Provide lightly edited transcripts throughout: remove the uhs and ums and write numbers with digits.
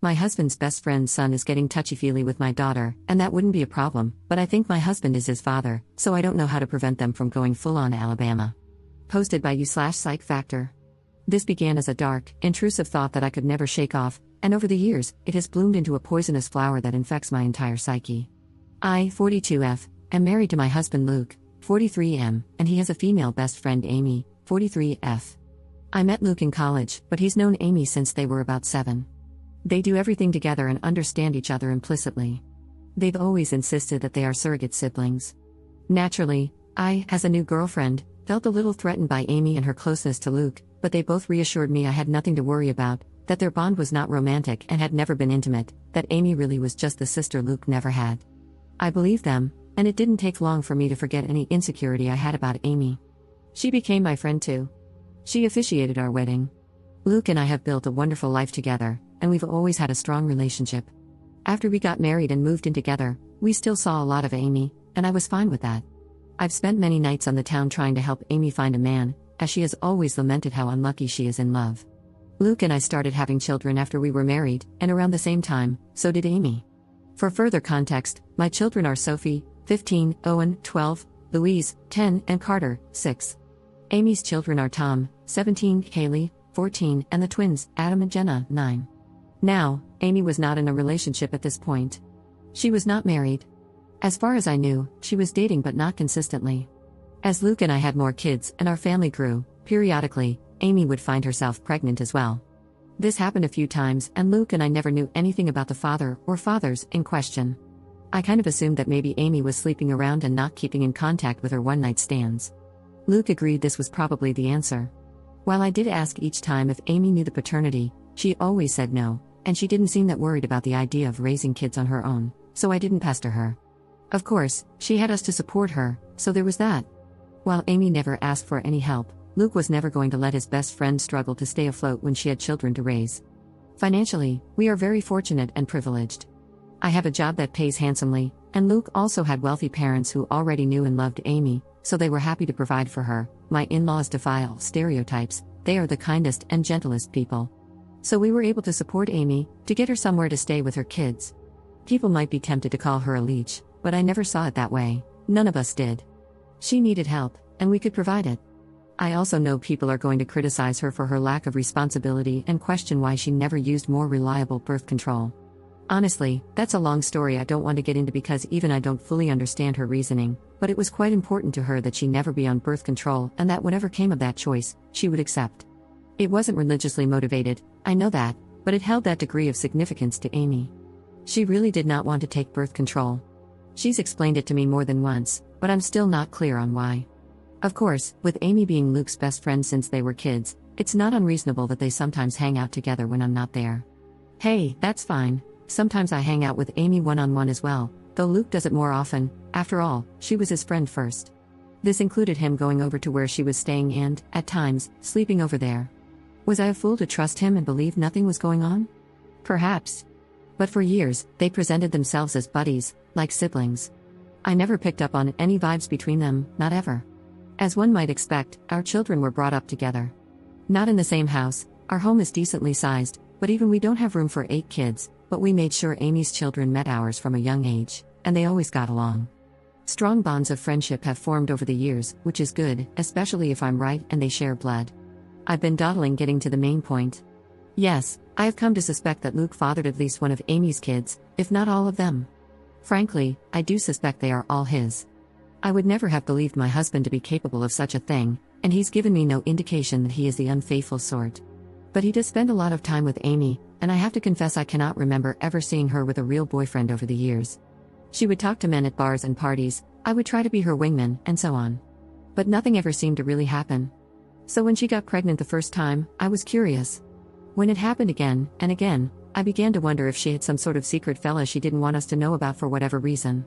My husband's best friend's son is getting touchy-feely with my daughter, and that wouldn't be a problem, but I think my husband is his father, so I don't know how to prevent them from going full-on Alabama. Posted by you/Psych Factor. This began as a dark, intrusive thought that I could never shake off, and over the years, it has bloomed into a poisonous flower that infects my entire psyche. I, 42F, am married to my husband Luke, 43M, and he has a female best friend Amy, 43F. I met Luke in college, but he's known Amy since they were about 7. They do everything together and understand each other implicitly. They've always insisted that they are surrogate siblings. Naturally, I, as a new girlfriend, felt a little threatened by Amy and her closeness to Luke, but they both reassured me I had nothing to worry about, that their bond was not romantic and had never been intimate, that Amy really was just the sister Luke never had. I believed them, and it didn't take long for me to forget any insecurity I had about Amy. She became my friend too. She officiated our wedding. Luke and I have built a wonderful life together, and we've always had a strong relationship. After we got married and moved in together, we still saw a lot of Amy, and I was fine with that. I've spent many nights on the town trying to help Amy find a man, as she has always lamented how unlucky she is in love. Luke and I started having children after we were married, and around the same time, so did Amy. For further context, my children are Sophie, 15, Owen, 12, Louise, 10, and Carter, 6. Amy's children are Tom, 17, Haley, 14, and the twins, Adam and Jenna, 9. Now, Amy was not in a relationship at this point. She was not married. As far as I knew, she was dating but not consistently. As Luke and I had more kids and our family grew, periodically, Amy would find herself pregnant as well. This happened a few times, and Luke and I never knew anything about the father or fathers in question. I kind of assumed that maybe Amy was sleeping around and not keeping in contact with her one-night stands. Luke agreed this was probably the answer. While I did ask each time if Amy knew the paternity, she always said no, and she didn't seem that worried about the idea of raising kids on her own, so I didn't pester her. Of course, she had us to support her, so there was that. While Amy never asked for any help, Luke was never going to let his best friend struggle to stay afloat when she had children to raise. Financially, we are very fortunate and privileged. I have a job that pays handsomely, and Luke also had wealthy parents who already knew and loved Amy, so they were happy to provide for her. My in-laws defy all stereotypes, they are the kindest and gentlest people. So we were able to support Amy, to get her somewhere to stay with her kids. People might be tempted to call her a leech, but I never saw it that way, none of us did. She needed help, and we could provide it. I also know people are going to criticize her for her lack of responsibility and question why she never used more reliable birth control. Honestly, that's a long story I don't want to get into because even I don't fully understand her reasoning, but it was quite important to her that she never be on birth control and that whatever came of that choice, she would accept. It wasn't religiously motivated, I know that, but it held that degree of significance to Amy. She really did not want to take birth control. She's explained it to me more than once, but I'm still not clear on why. Of course, with Amy being Luke's best friend since they were kids, it's not unreasonable that they sometimes hang out together when I'm not there. Hey, that's fine. Sometimes I hang out with Amy one-on-one as well, though Luke does it more often. After all, she was his friend first. This included him going over to where she was staying and, at times, sleeping over there. Was I a fool to trust him and believe nothing was going on? Perhaps. But for years, they presented themselves as buddies, like siblings. I never picked up on any vibes between them, not ever. As one might expect, our children were brought up together. Not in the same house, our home is decently sized, but even we don't have room for 8 kids, but we made sure Amy's children met ours from a young age, and they always got along. Strong bonds of friendship have formed over the years, which is good, especially if I'm right and they share blood. I've been dawdling getting to the main point. Yes, I have come to suspect that Luke fathered at least one of Amy's kids, if not all of them. Frankly, I do suspect they are all his. I would never have believed my husband to be capable of such a thing, and he's given me no indication that he is the unfaithful sort. But he does spend a lot of time with Amy, and I have to confess I cannot remember ever seeing her with a real boyfriend over the years. She would talk to men at bars and parties, I would try to be her wingman, and so on. But nothing ever seemed to really happen. So when she got pregnant the first time, I was curious. When it happened again and again, I began to wonder if she had some sort of secret fella she didn't want us to know about for whatever reason.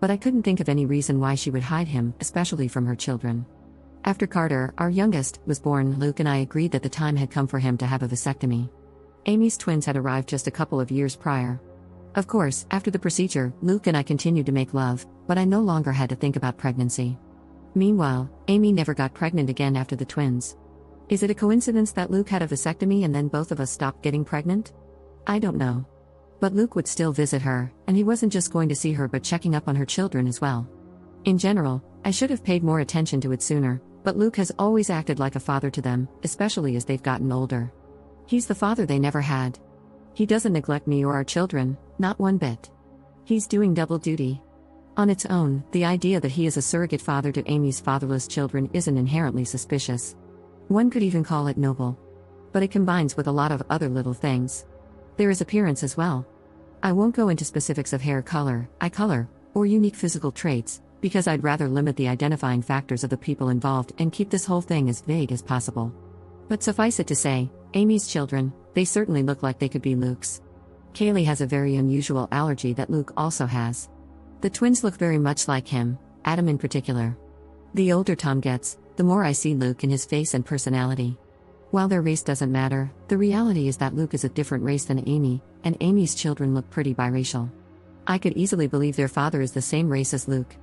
But I couldn't think of any reason why she would hide him, especially from her children. After Carter, our youngest, was born, Luke and I agreed that the time had come for him to have a vasectomy. Amy's twins had arrived just a couple of years prior. Of course, after the procedure, Luke and I continued to make love, but I no longer had to think about pregnancy. Meanwhile, Amy never got pregnant again after the twins. Is it a coincidence that Luke had a vasectomy and then both of us stopped getting pregnant? I don't know. But Luke would still visit her, and he wasn't just going to see her but checking up on her children as well. In general, I should have paid more attention to it sooner, but Luke has always acted like a father to them, especially as they've gotten older. He's the father they never had. He doesn't neglect me or our children, not one bit. He's doing double duty. On its own, the idea that he is a surrogate father to Amy's fatherless children isn't inherently suspicious. One could even call it noble. But it combines with a lot of other little things. There is appearance as well. I won't go into specifics of hair color, eye color, or unique physical traits, because I'd rather limit the identifying factors of the people involved and keep this whole thing as vague as possible. But suffice it to say, Amy's children, they certainly look like they could be Luke's. Kaylee has a very unusual allergy that Luke also has. The twins look very much like him, Adam in particular. The older Tom gets, the more I see Luke in his face and personality. While their race doesn't matter, the reality is that Luke is a different race than Amy, and Amy's children look pretty biracial. I could easily believe their father is the same race as Luke.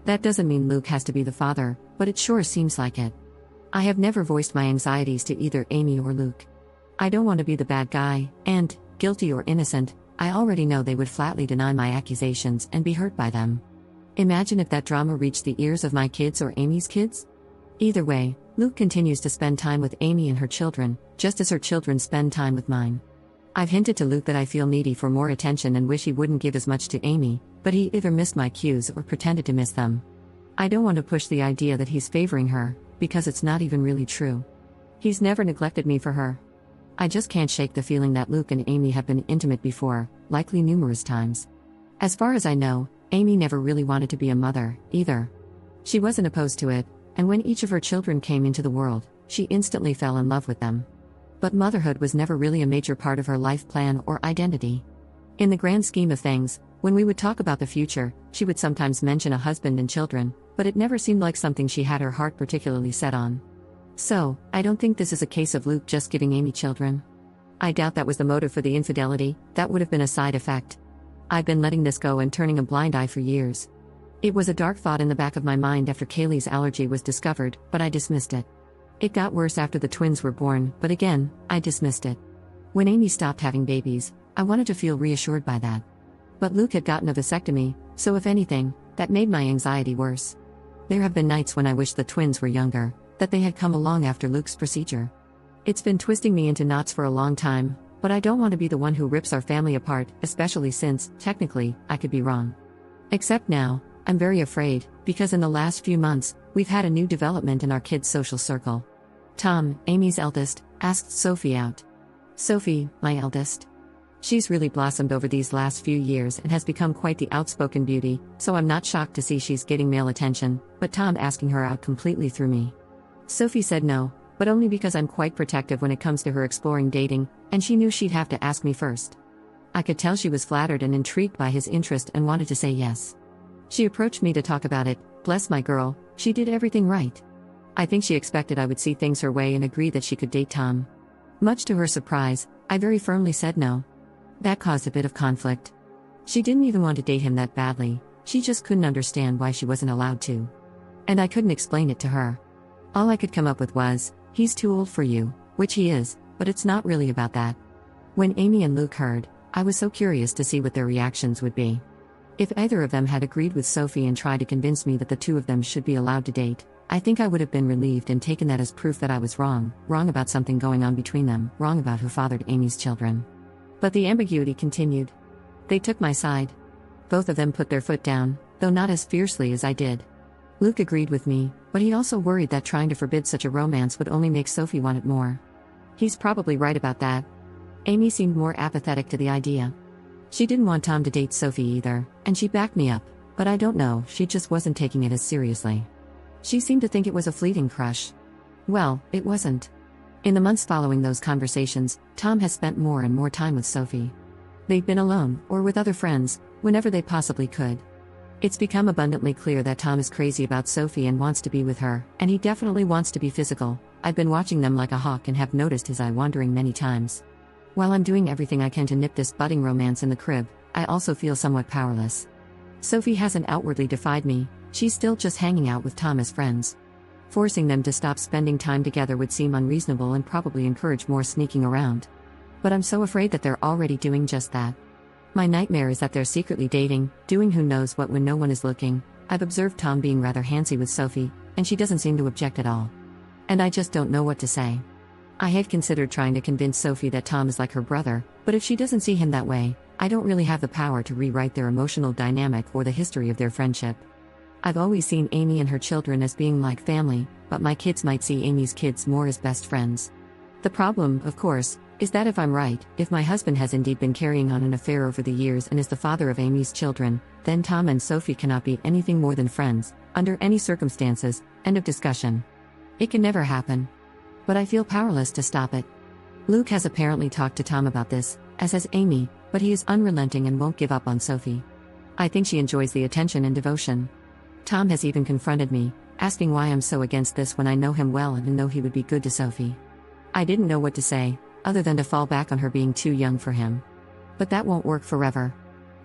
That doesn't mean Luke has to be the father, but it sure seems like it. I have never voiced my anxieties to either Amy or Luke. I don't want to be the bad guy, and, guilty or innocent, I already know they would flatly deny my accusations and be hurt by them. Imagine if that drama reached the ears of my kids or Amy's kids? Either way, Luke continues to spend time with Amy and her children, just as her children spend time with mine. I've hinted to Luke that I feel needy for more attention and wish he wouldn't give as much to Amy, but he either missed my cues or pretended to miss them. I don't want to push the idea that he's favoring her, because it's not even really true. He's never neglected me for her. I just can't shake the feeling that Luke and Amy have been intimate before, likely numerous times. As far as I know, Amy never really wanted to be a mother, either. She wasn't opposed to it, and when each of her children came into the world, she instantly fell in love with them. But motherhood was never really a major part of her life plan or identity. In the grand scheme of things, when we would talk about the future, she would sometimes mention a husband and children, but it never seemed like something she had her heart particularly set on. So, I don't think this is a case of Luke just giving Amy children. I doubt that was the motive for the infidelity, that would have been a side effect. I've been letting this go and turning a blind eye for years. It was a dark thought in the back of my mind after Kaylee's allergy was discovered, but I dismissed it. It got worse after the twins were born, but again, I dismissed it. When Amy stopped having babies, I wanted to feel reassured by that. But Luke had gotten a vasectomy, so if anything, that made my anxiety worse. There have been nights when I wished the twins were younger, that they had come along after Luke's procedure. It's been twisting me into knots for a long time, but I don't want to be the one who rips our family apart, especially since, technically, I could be wrong. Except now, I'm very afraid, because in the last few months, we've had a new development in our kids' social circle. Tom, Amy's eldest, asked Sophie out. Sophie, my eldest. She's really blossomed over these last few years and has become quite the outspoken beauty, so I'm not shocked to see she's getting male attention, but Tom asking her out completely threw me. Sophie said no, but only because I'm quite protective when it comes to her exploring dating, and she knew she'd have to ask me first. I could tell she was flattered and intrigued by his interest and wanted to say yes. She approached me to talk about it. Bless my girl, she did everything right. I think she expected I would see things her way and agree that she could date Tom. Much to her surprise, I very firmly said no. That caused a bit of conflict. She didn't even want to date him that badly, she just couldn't understand why she wasn't allowed to. And I couldn't explain it to her. All I could come up with was, he's too old for you, which he is, but it's not really about that. When Amy and Luke heard, I was so curious to see what their reactions would be. If either of them had agreed with Sophie and tried to convince me that the two of them should be allowed to date, I think I would have been relieved and taken that as proof that I was wrong about something going on between them, wrong about who fathered Amy's children. But the ambiguity continued. They took my side. Both of them put their foot down, though not as fiercely as I did. Luke agreed with me, but he also worried that trying to forbid such a romance would only make Sophie want it more. He's probably right about that. Amy seemed more apathetic to the idea. She didn't want Tom to date Sophie either, and she backed me up, but I don't know, she just wasn't taking it as seriously. She seemed to think it was a fleeting crush. Well, it wasn't. In the months following those conversations, Tom has spent more and more time with Sophie. They've been alone, or with other friends, whenever they possibly could. It's become abundantly clear that Tom is crazy about Sophie and wants to be with her, and he definitely wants to be physical. I've been watching them like a hawk and have noticed his eye wandering many times. While I'm doing everything I can to nip this budding romance in the crib, I also feel somewhat powerless. Sophie hasn't outwardly defied me, she's still just hanging out with Tom as friends. Forcing them to stop spending time together would seem unreasonable and probably encourage more sneaking around. But I'm so afraid that they're already doing just that. My nightmare is that they're secretly dating, doing who knows what when no one is looking. I've observed Tom being rather handsy with Sophie, and she doesn't seem to object at all. And I just don't know what to say. I had considered trying to convince Sophie that Tom is like her brother, but if she doesn't see him that way, I don't really have the power to rewrite their emotional dynamic or the history of their friendship. I've always seen Amy and her children as being like family, but my kids might see Amy's kids more as best friends. The problem, of course, is that if I'm right, if my husband has indeed been carrying on an affair over the years and is the father of Amy's children, then Tom and Sophie cannot be anything more than friends, under any circumstances. End of discussion. It can never happen. But I feel powerless to stop it. Luke has apparently talked to Tom about this, as has Amy, but he is unrelenting and won't give up on Sophie. I think she enjoys the attention and devotion. Tom has even confronted me, asking why I'm so against this when I know him well and know he would be good to Sophie. I didn't know what to say, other than to fall back on her being too young for him. But that won't work forever.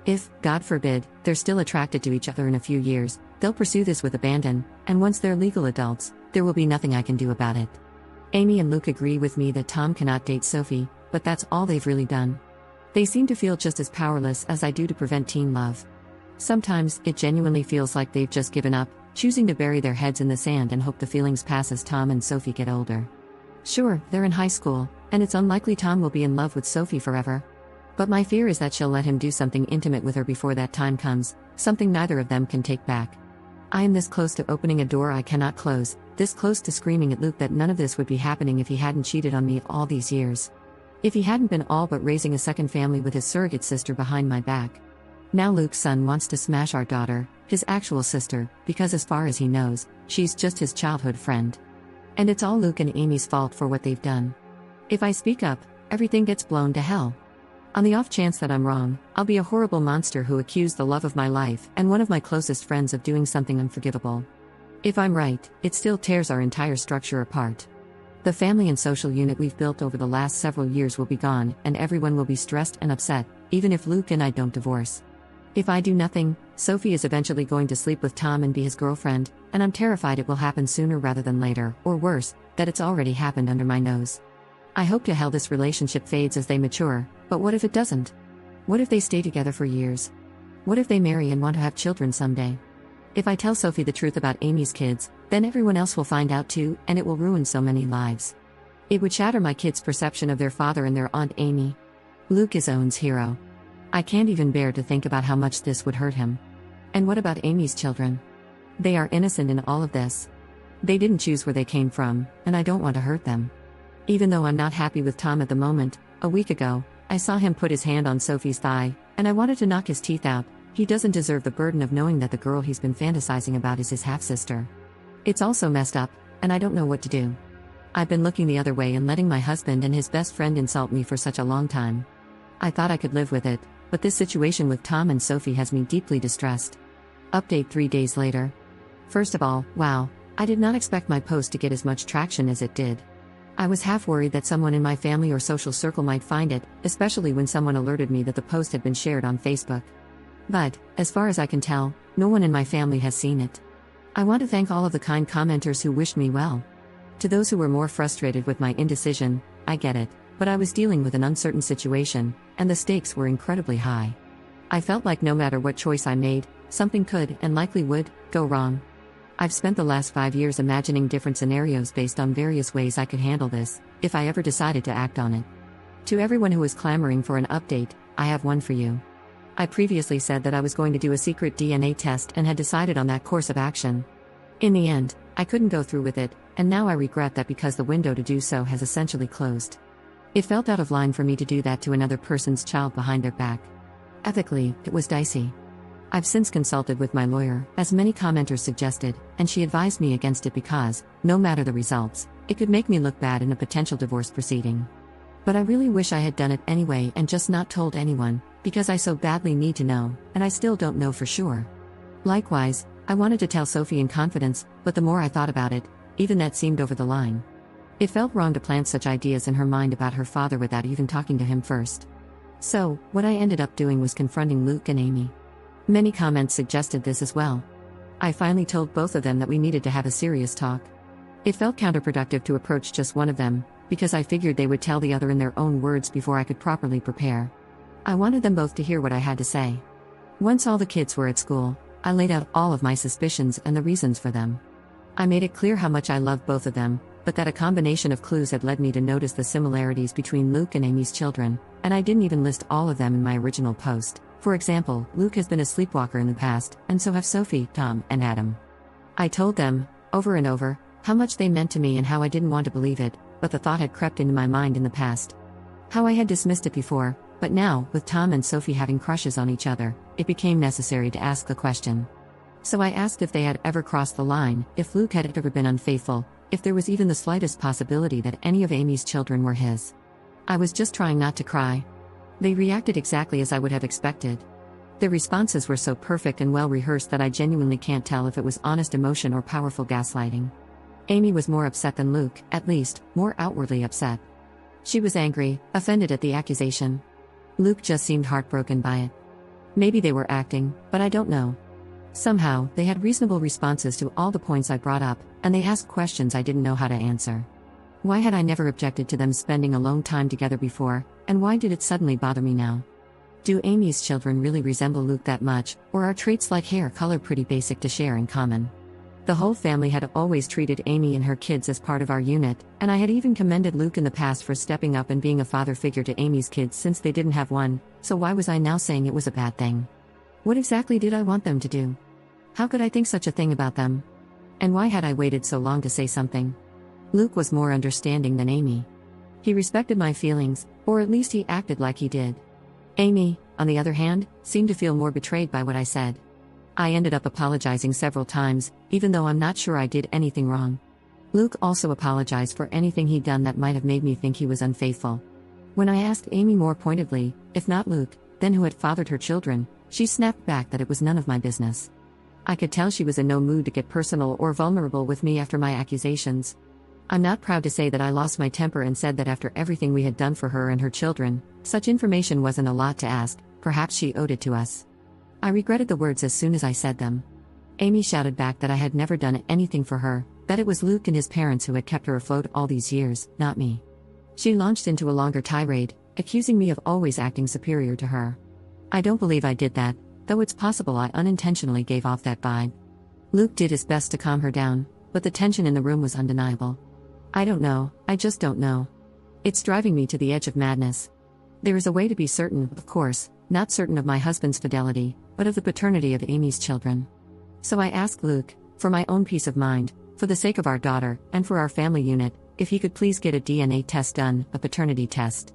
If, God forbid, they're still attracted to each other in a few years, they'll pursue this with abandon, and once they're legal adults, there will be nothing I can do about it. Amy and Luke agree with me that Tom cannot date Sophie, but that's all they've really done. They seem to feel just as powerless as I do to prevent teen love. Sometimes, it genuinely feels like they've just given up, choosing to bury their heads in the sand and hope the feelings pass as Tom and Sophie get older. Sure, they're in high school, and it's unlikely Tom will be in love with Sophie forever. But my fear is that she'll let him do something intimate with her before that time comes, something neither of them can take back. I am this close to opening a door I cannot close, this close to screaming at Luke that none of this would be happening if he hadn't cheated on me all these years. If he hadn't been all but raising a second family with his surrogate sister behind my back. Now Luke's son wants to smash our daughter, his actual sister, because as far as he knows, she's just his childhood friend. And it's all Luke and Amy's fault for what they've done. If I speak up, everything gets blown to hell. On the off chance that I'm wrong, I'll be a horrible monster who accused the love of my life and one of my closest friends of doing something unforgivable. If I'm right, it still tears our entire structure apart. The family and social unit we've built over the last several years will be gone, and everyone will be stressed and upset, even if Luke and I don't divorce. If I do nothing, Sophie is eventually going to sleep with Tom and be his girlfriend, and I'm terrified it will happen sooner rather than later, or worse, that it's already happened under my nose. I hope to hell this relationship fades as they mature, but what if it doesn't? What if they stay together for years? What if they marry and want to have children someday? If I tell Sophie the truth about Amy's kids, then everyone else will find out too, and it will ruin so many lives. It would shatter my kids' perception of their father and their Aunt Amy. Luke is Owen's hero. I can't even bear to think about how much this would hurt him. And what about Amy's children? They are innocent in all of this. They didn't choose where they came from, and I don't want to hurt them. Even though I'm not happy with Tom at the moment, a week ago, I saw him put his hand on Sophie's thigh, and I wanted to knock his teeth out. He doesn't deserve the burden of knowing that the girl he's been fantasizing about is his half-sister. It's also messed up, and I don't know what to do. I've been looking the other way and letting my husband and his best friend insult me for such a long time. I thought I could live with it, but this situation with Tom and Sophie has me deeply distressed. Update 3 days later. First of all, wow, I did not expect my post to get as much traction as it did. I was half worried that someone in my family or social circle might find it, especially when someone alerted me that the post had been shared on Facebook. But, as far as I can tell, no one in my family has seen it. I want to thank all of the kind commenters who wished me well. To those who were more frustrated with my indecision, I get it, but I was dealing with an uncertain situation, and the stakes were incredibly high. I felt like no matter what choice I made, something could, and likely would, go wrong. I've spent the last 5 years imagining different scenarios based on various ways I could handle this, if I ever decided to act on it. To everyone who is clamoring for an update, I have one for you. I previously said that I was going to do a secret DNA test and had decided on that course of action. In the end, I couldn't go through with it, and now I regret that because the window to do so has essentially closed. It felt out of line for me to do that to another person's child behind their back. Ethically, it was dicey. I've since consulted with my lawyer, as many commenters suggested, and she advised me against it because, no matter the results, it could make me look bad in a potential divorce proceeding. But I really wish I had done it anyway and just not told anyone, because I so badly need to know, and I still don't know for sure. Likewise, I wanted to tell Sophie in confidence, but the more I thought about it, even that seemed over the line. It felt wrong to plant such ideas in her mind about her father without even talking to him first. So, what I ended up doing was confronting Luke and Amy. Many comments suggested this as well. I finally told both of them that we needed to have a serious talk. It felt counterproductive to approach just one of them, because I figured they would tell the other in their own words before I could properly prepare. I wanted them both to hear what I had to say. Once all the kids were at school, I laid out all of my suspicions and the reasons for them. I made it clear how much I loved both of them, but that a combination of clues had led me to notice the similarities between Luke and Amy's children, and I didn't even list all of them in my original post. For example, Luke has been a sleepwalker in the past, and so have Sophie, Tom, and Adam. I told them, over and over, how much they meant to me and how I didn't want to believe it, but the thought had crept into my mind in the past. How I had dismissed it before, but now, with Tom and Sophie having crushes on each other, it became necessary to ask the question. So I asked if they had ever crossed the line, if Luke had ever been unfaithful, if there was even the slightest possibility that any of Amy's children were his. I was just trying not to cry. They reacted exactly as I would have expected. Their responses were so perfect and well rehearsed that I genuinely can't tell if it was honest emotion or powerful gaslighting. Amy was more upset than Luke, at least, more outwardly upset. She was angry, offended at the accusation. Luke just seemed heartbroken by it. Maybe they were acting, but I don't know. Somehow, they had reasonable responses to all the points I brought up, and they asked questions I didn't know how to answer. Why had I never objected to them spending alone time together before, and why did it suddenly bother me now? Do Amy's children really resemble Luke that much, or are traits like hair color pretty basic to share in common? The whole family had always treated Amy and her kids as part of our unit, and I had even commended Luke in the past for stepping up and being a father figure to Amy's kids since they didn't have one, so why was I now saying it was a bad thing? What exactly did I want them to do? How could I think such a thing about them? And why had I waited so long to say something? Luke was more understanding than Amy. He respected my feelings, or at least he acted like he did. Amy, on the other hand, seemed to feel more betrayed by what I said. I ended up apologizing several times, even though I'm not sure I did anything wrong. Luke also apologized for anything he'd done that might have made me think he was unfaithful. When I asked Amy more pointedly, if not Luke, then who had fathered her children, she snapped back that it was none of my business. I could tell she was in no mood to get personal or vulnerable with me after my accusations. I'm not proud to say that I lost my temper and said that after everything we had done for her and her children, such information wasn't a lot to ask, perhaps she owed it to us. I regretted the words as soon as I said them. Amy shouted back that I had never done anything for her, that it was Luke and his parents who had kept her afloat all these years, not me. She launched into a longer tirade, accusing me of always acting superior to her. I don't believe I did that, though it's possible I unintentionally gave off that vibe. Luke did his best to calm her down, but the tension in the room was undeniable. I don't know, I just don't know. It's driving me to the edge of madness. There is a way to be certain, of course, not certain of my husband's fidelity, but of the paternity of Amy's children. So I asked Luke, for my own peace of mind, for the sake of our daughter, and for our family unit, if he could please get a DNA test done, a paternity test.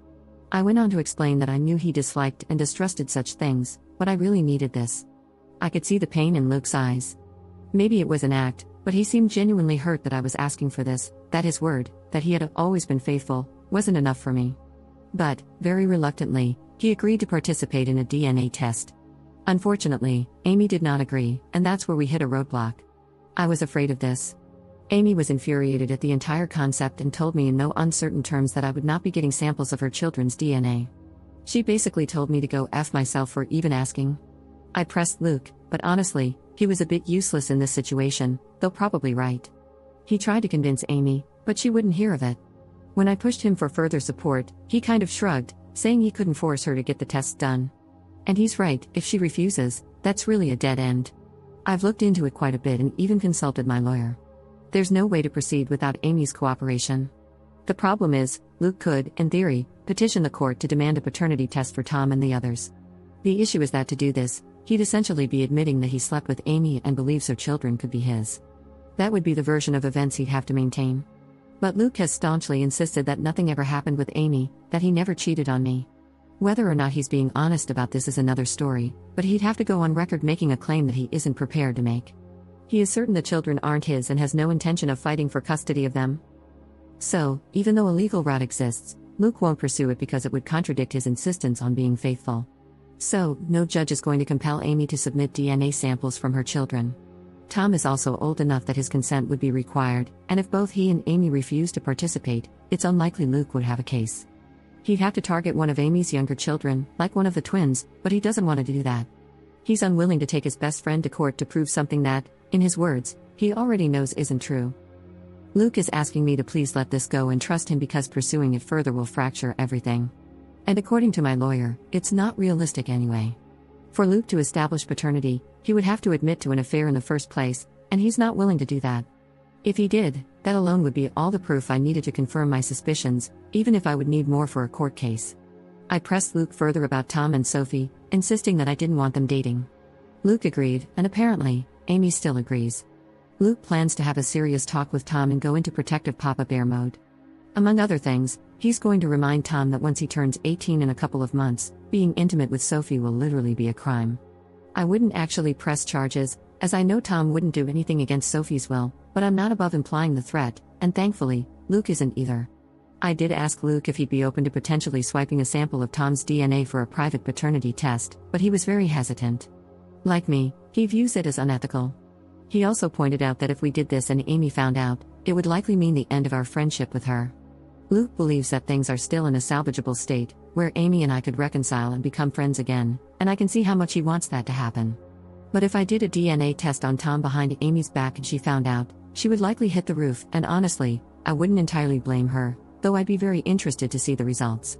I went on to explain that I knew he disliked and distrusted such things, but I really needed this. I could see the pain in Luke's eyes. Maybe it was an act, but he seemed genuinely hurt that I was asking for this, that his word, that he had always been faithful, wasn't enough for me. But, very reluctantly, he agreed to participate in a DNA test. Unfortunately, Amy did not agree, and that's where we hit a roadblock. I was afraid of this. Amy was infuriated at the entire concept and told me in no uncertain terms that I would not be getting samples of her children's DNA. She basically told me to go F myself for even asking. I pressed Luke, but honestly, he was a bit useless in this situation, though probably right. He tried to convince Amy, but she wouldn't hear of it. When I pushed him for further support, he kind of shrugged, saying he couldn't force her to get the tests done. And he's right, if she refuses, that's really a dead end. I've looked into it quite a bit and even consulted my lawyer. There's no way to proceed without Amy's cooperation. The problem is, Luke could, in theory, petition the court to demand a paternity test for Tom and the others. The issue is that to do this, he'd essentially be admitting that he slept with Amy and believes her children could be his. That would be the version of events he'd have to maintain. But Luke has staunchly insisted that nothing ever happened with Amy, that he never cheated on me. Whether or not he's being honest about this is another story, but he'd have to go on record making a claim that he isn't prepared to make. He is certain the children aren't his and has no intention of fighting for custody of them. So, even though a legal route exists, Luke won't pursue it because it would contradict his insistence on being faithful. So, no judge is going to compel Amy to submit DNA samples from her children. Tom is also old enough that his consent would be required, and if both he and Amy refuse to participate, it's unlikely Luke would have a case. He'd have to target one of Amy's younger children, like one of the twins, but he doesn't want to do that. He's unwilling to take his best friend to court to prove something that, in his words, he already knows isn't true. Luke is asking me to please let this go and trust him because pursuing it further will fracture everything. And according to my lawyer, it's not realistic anyway. For Luke to establish paternity, he would have to admit to an affair in the first place, and he's not willing to do that. If he did, that alone would be all the proof I needed to confirm my suspicions, even if I would need more for a court case. I pressed Luke further about Tom and Sophie, insisting that I didn't want them dating. Luke agreed, and apparently, Amy still agrees. Luke plans to have a serious talk with Tom and go into protective Papa Bear mode. Among other things, he's going to remind Tom that once he turns 18 in a couple of months, being intimate with Sophie will literally be a crime. I wouldn't actually press charges, as I know Tom wouldn't do anything against Sophie's will, but I'm not above implying the threat, and thankfully, Luke isn't either. I did ask Luke if he'd be open to potentially swiping a sample of Tom's DNA for a private paternity test, but he was very hesitant. Like me, he views it as unethical. He also pointed out that if we did this and Amy found out, it would likely mean the end of our friendship with her. Luke believes that things are still in a salvageable state, where Amy and I could reconcile and become friends again, and I can see how much he wants that to happen. But if I did a DNA test on Tom behind Amy's back and she found out, she would likely hit the roof, and honestly, I wouldn't entirely blame her, though I'd be very interested to see the results.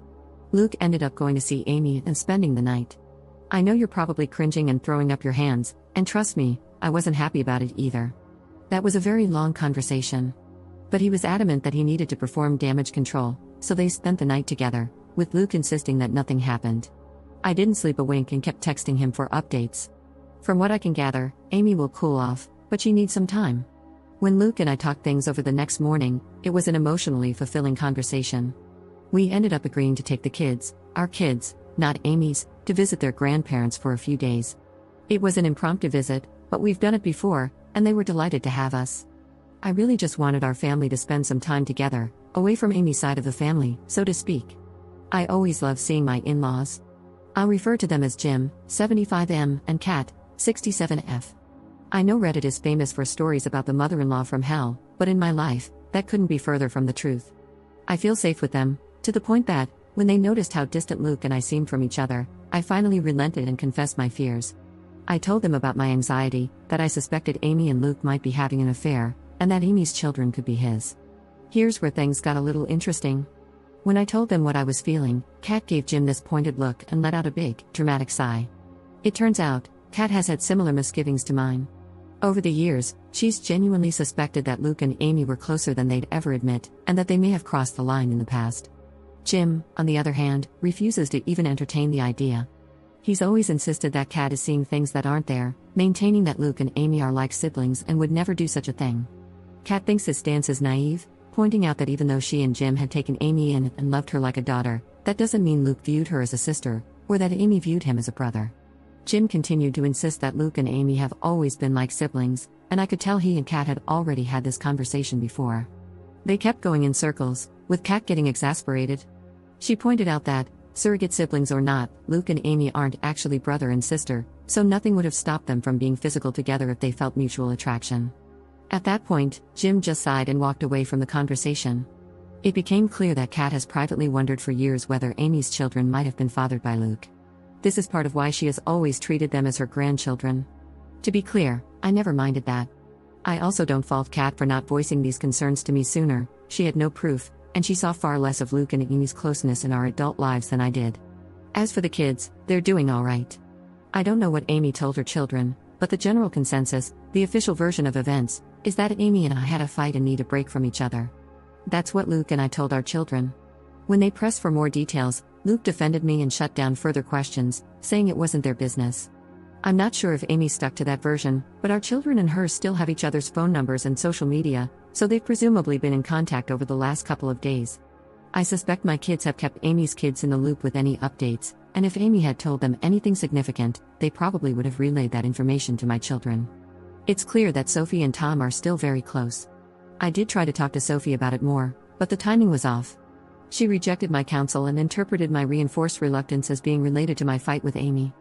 Luke ended up going to see Amy and spending the night. I know you're probably cringing and throwing up your hands, and trust me, I wasn't happy about it either. That was a very long conversation. But he was adamant that he needed to perform damage control, so they spent the night together, with Luke insisting that nothing happened. I didn't sleep a wink and kept texting him for updates. From what I can gather, Amy will cool off, but she needs some time. When Luke and I talked things over the next morning, it was an emotionally fulfilling conversation. We ended up agreeing to take the kids, our kids, not Amy's, to visit their grandparents for a few days. It was an impromptu visit, but we've done it before, and they were delighted to have us. I really just wanted our family to spend some time together, away from Amy's side of the family, so to speak. I always love seeing my in-laws. I'll refer to them as Jim, 75M, and Kat, 67F. I know Reddit is famous for stories about the mother-in-law from hell, but in my life, that couldn't be further from the truth. I feel safe with them, to the point that, when they noticed how distant Luke and I seemed from each other, I finally relented and confessed my fears. I told them about my anxiety, that I suspected Amy and Luke might be having an affair, and that Amy's children could be his. Here's where things got a little interesting. When I told them what I was feeling, Kat gave Jim this pointed look and let out a big, dramatic sigh. It turns out, Kat has had similar misgivings to mine. Over the years, she's genuinely suspected that Luke and Amy were closer than they'd ever admit, and that they may have crossed the line in the past. Jim, on the other hand, refuses to even entertain the idea. He's always insisted that Kat is seeing things that aren't there, maintaining that Luke and Amy are like siblings and would never do such a thing. Kat thinks his stance is naive, pointing out that even though she and Jim had taken Amy in and loved her like a daughter, that doesn't mean Luke viewed her as a sister, or that Amy viewed him as a brother. Jim continued to insist that Luke and Amy have always been like siblings, and I could tell he and Kat had already had this conversation before. They kept going in circles, with Kat getting exasperated. She pointed out that, surrogate siblings or not, Luke and Amy aren't actually brother and sister, so nothing would have stopped them from being physical together if they felt mutual attraction. At that point, Jim just sighed and walked away from the conversation. It became clear that Kat has privately wondered for years whether Amy's children might have been fathered by Luke. This is part of why she has always treated them as her grandchildren. To be clear, I never minded that. I also don't fault Kat for not voicing these concerns to me sooner. She had no proof, and she saw far less of Luke and Amy's closeness in our adult lives than I did. As for the kids, they're doing all right. I don't know what Amy told her children, but the general consensus, the official version of events, is that Amy and I had a fight and need a break from each other. That's what Luke and I told our children. When they pressed for more details, Luke defended me and shut down further questions, saying it wasn't their business. I'm not sure if Amy stuck to that version, but our children and hers still have each other's phone numbers and social media, so they've presumably been in contact over the last couple of days. I suspect my kids have kept Amy's kids in the loop with any updates, and if Amy had told them anything significant, they probably would have relayed that information to my children. It's clear that Sophie and Tom are still very close. I did try to talk to Sophie about it more, but the timing was off. She rejected my counsel and interpreted my reinforced reluctance as being related to my fight with Amy.